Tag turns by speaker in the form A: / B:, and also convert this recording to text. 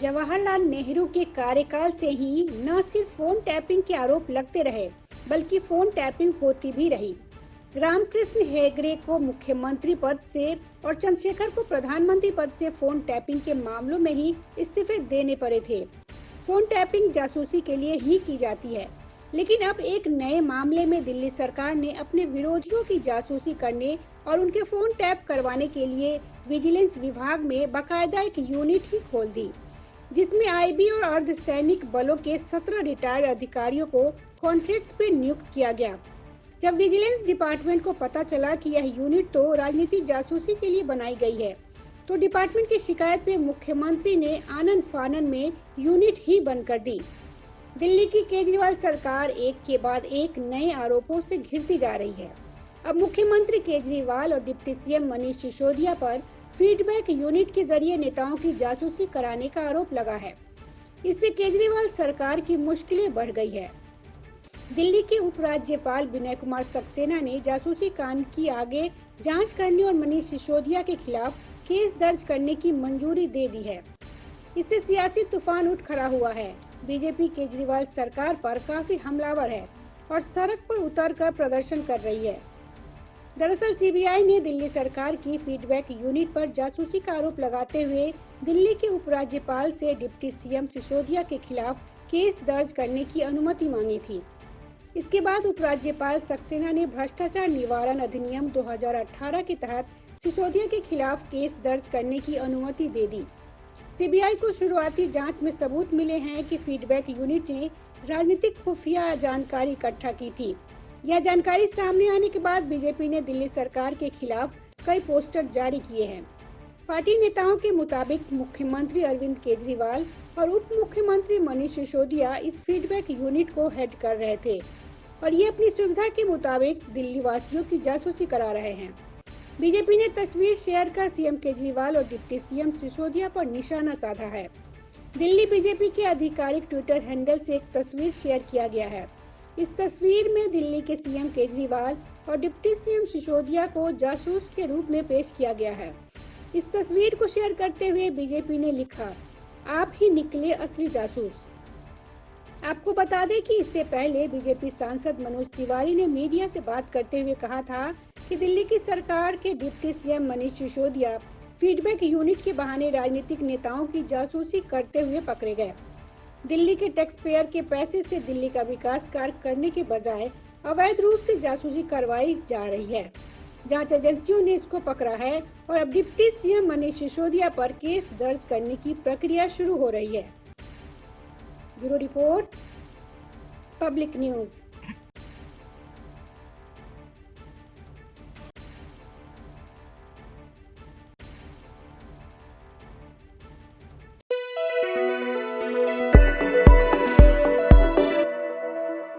A: जवाहरलाल नेहरू के कार्यकाल से ही न सिर्फ फोन टैपिंग के आरोप लगते रहे, बल्कि फोन टैपिंग होती भी रही। रामकृष्ण हेगड़े को मुख्यमंत्री पद से और चंद्रशेखर को प्रधानमंत्री पद से फोन टैपिंग के मामलों में ही इस्तीफे देने पड़े थे। फोन टैपिंग जासूसी के लिए ही की जाती है, लेकिन अब एक नए मामले में दिल्ली सरकार ने अपने विरोधियों की जासूसी करने और उनके फोन टैप करवाने के लिए विजिलेंस विभाग में बाकायदा एक यूनिट ही खोल दी, जिसमें आईबी और अर्धसैनिक बलों के 17 रिटायर्ड अधिकारियों को कॉन्ट्रैक्ट पे नियुक्त किया गया। जब विजिलेंस डिपार्टमेंट को पता चला कि यह यूनिट तो राजनीतिक जासूसी के लिए बनाई गई है, तो डिपार्टमेंट की शिकायत पे मुख्यमंत्री ने आनन फानन में यूनिट ही बंद कर दी। दिल्ली की केजरीवाल सरकार एक के बाद एक नए आरोपों से घिरती जा रही है। अब मुख्यमंत्री केजरीवाल और डिप्टी सीएम मनीष सिसोदिया पर फीडबैक यूनिट के जरिए नेताओं की जासूसी कराने का आरोप लगा है। इससे केजरीवाल सरकार की मुश्किलें बढ़ गई है। दिल्ली के उपराज्यपाल विनय कुमार सक्सेना ने जासूसी कांड की आगे जांच करने और मनीष सिसोदिया के खिलाफ केस दर्ज करने की मंजूरी दे दी है। इससे सियासी तूफान उठ खड़ा हुआ है। बीजेपी केजरीवाल सरकार पर काफी हमलावर है और सड़क पर उतरकर प्रदर्शन कर रही है। दरअसल सीबीआई ने दिल्ली सरकार की फीडबैक यूनिट पर जासूसी का आरोप लगाते हुए दिल्ली के उपराज्यपाल से डिप्टी सीएम सिसोदिया के खिलाफ केस दर्ज करने की अनुमति मांगी थी। इसके बाद उपराज्यपाल सक्सेना ने भ्रष्टाचार निवारण अधिनियम 2018 के तहत सिसोदिया के खिलाफ केस दर्ज करने की अनुमति दे दी। सीबीआई को शुरुआती जांच में सबूत मिले हैं कि फीडबैक यूनिट ने राजनीतिक खुफिया जानकारी इकट्ठा की थी। यह जानकारी सामने आने के बाद बीजेपी ने दिल्ली सरकार के खिलाफ कई पोस्टर जारी किए हैं। पार्टी नेताओं के मुताबिक मुख्यमंत्री अरविंद केजरीवाल और उप मुख्यमंत्री मनीष सिसोदिया इस फीडबैक यूनिट को हेड कर रहे थे और ये अपनी सुविधा के मुताबिक दिल्ली वासियों की जासूसी करा रहे हैं। बीजेपी ने तस्वीर शेयर कर सीएम केजरीवाल और डिप्टी सीएम सिसोदिया पर निशाना साधा है। दिल्ली बीजेपी के आधिकारिक ट्विटर हैंडल से एक तस्वीर शेयर किया गया है। इस तस्वीर में दिल्ली के सीएम केजरीवाल और डिप्टी सीएम सिसोदिया को जासूस के रूप में पेश किया गया है। इस तस्वीर को शेयर करते हुए बीजेपी ने लिखा, आप ही निकले असली जासूस। आपको बता दें कि इससे पहले बीजेपी सांसद मनोज तिवारी ने मीडिया से बात करते हुए कहा था कि दिल्ली की सरकार के deputy CM Manish Sisodia feedback unit के बहाने राजनीतिक नेताओं की जासूसी करते हुए पकड़े गए। दिल्ली के टैक्स पेयर के पैसे से दिल्ली का विकास कार्य करने के बजाय अवैध रूप से जासूसी करवाई जा रही है। जांच एजेंसियों ने इसको पकड़ा है और अब डिप्टी सीएम मनीष सिसोदिया पर केस दर्ज करने की प्रक्रिया शुरू हो रही है। Bureau report, public news.